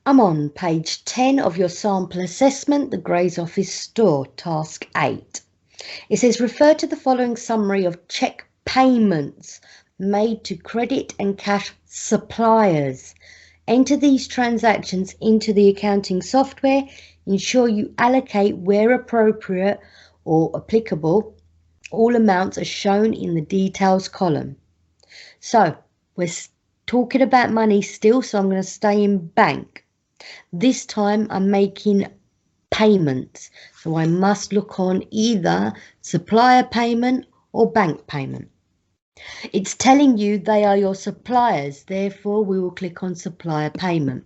I'm on page 10 of your sample assessment, the Grays Office Store, task 8. It says refer to the following summary of check payments made to credit and cash suppliers. Enter these transactions into the accounting software. Ensure you allocate where appropriate or applicable. All amounts are shown in the details column. So we're talking about money still, so I'm going to stay in bank. This time I'm making payments, so I must look on either supplier payment or bank payment. It's telling you they are your suppliers, therefore we will click on supplier payment.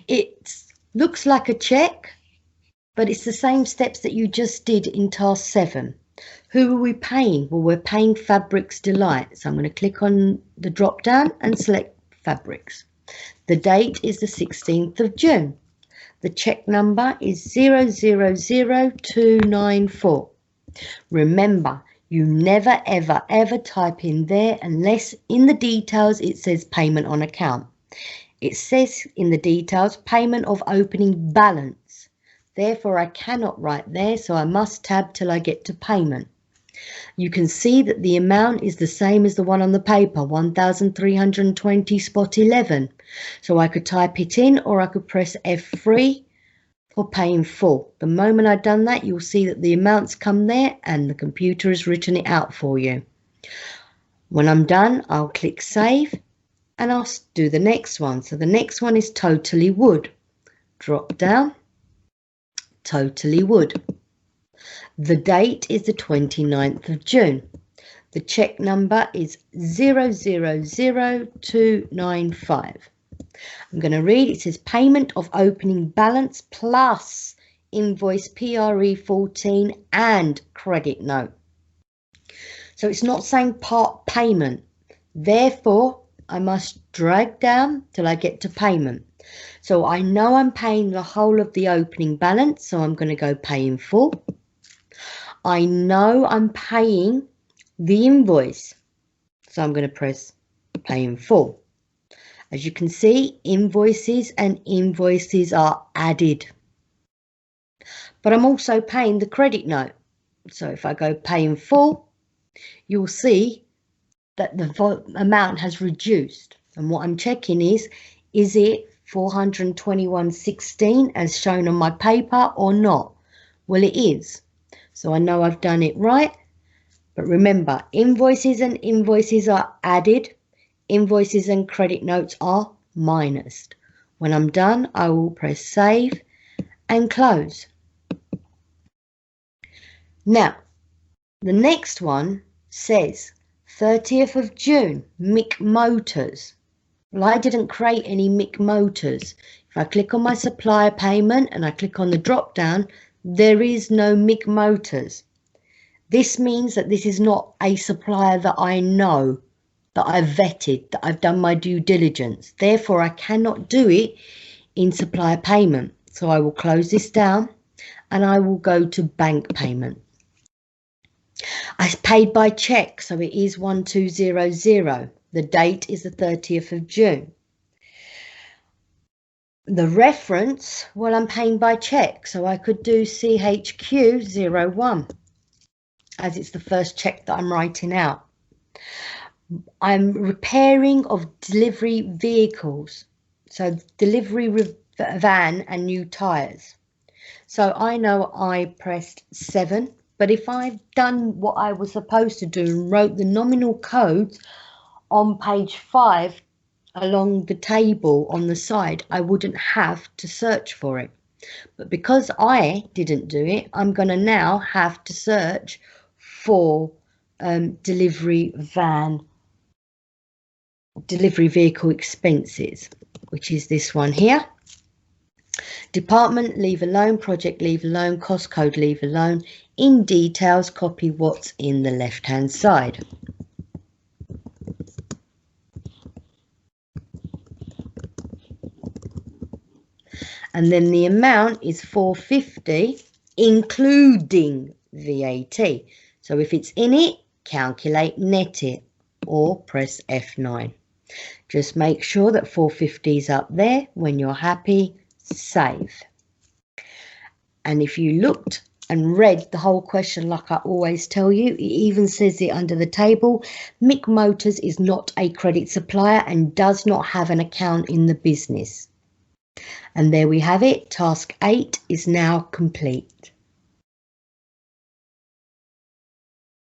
It looks like a check, but it's the same steps that you just did in task 7. Who are we paying? Well, we're paying Fabrics Delight, so I'm going to click on the drop down and select Fabrics. The date is the 16th of June. The check number is 000294. Remember, you never ever type in there unless in the details it says payment on account. It says in the details payment of opening balance. Therefore, I cannot write there, so I must tab till I get to payment. You can see that the amount is the same as the one on the paper, 1,320 spot 11. So I could type it in or I could press F3 for pay in full. The moment I've done that, you'll see that the amounts come there and the computer has written it out for you. When I'm done, I'll click save and I'll do the next one. So the next one is Totally Wood. Drop down, Totally Wood. The date is the 29th of June. The check number is 000295. I'm going to read. It says payment of opening balance plus invoice PRE14 and credit note. So it's not saying part payment. Therefore, I must drag down till I get to payment. So I know I'm paying the whole of the opening balance, so I'm going to go pay in full. I know I'm paying the invoice, so I'm going to press pay in full. As you can see, invoices and invoices are added. But I'm also paying the credit note. So if I go pay in full, you'll see that the amount has reduced. And what I'm checking is it 421.16 as shown on my paper or not? Well, it is. So I know I've done it right. But remember, invoices and invoices are added. Invoices and credit notes are minused. When I'm done, I will press save and close. Now, the next one says 30th of June, Mick Motors. Well, I didn't create any Mick Motors. If I click on my supplier payment and I click on the drop down, there is no Mick Motors. This means that this is not a supplier that I know, that I've vetted, that I've done my due diligence. Therefore, I cannot do it in supplier payment. So I will close this down and I will go to bank payment. I paid by check, so it is 1200. The date is the 30th of June. The reference, well, I'm paying by check, so I could do CHQ01 as it's the first check that I'm writing out. I'm repairing of delivery vehicles, so delivery van and new tyres. So I know I pressed 7, but if I've done what I was supposed to do and wrote the nominal codes on page 5 along the table on the side, I wouldn't have to search for it. But because I didn't do it, I'm going to now have to search for delivery vehicle expenses, which is this one here. Department, leave alone. Project, leave alone. Cost code, leave alone. In details, copy what's in the left-hand side. And then the amount is 450, including VAT. So if it's in it, calculate net it or press F9. Just make sure that 450 is up there. When you're happy, save. And if you looked and read the whole question like I always tell you, it even says it under the table, Mick Motors is not a credit supplier and does not have an account in the business. And there we have it, task 8 is now complete.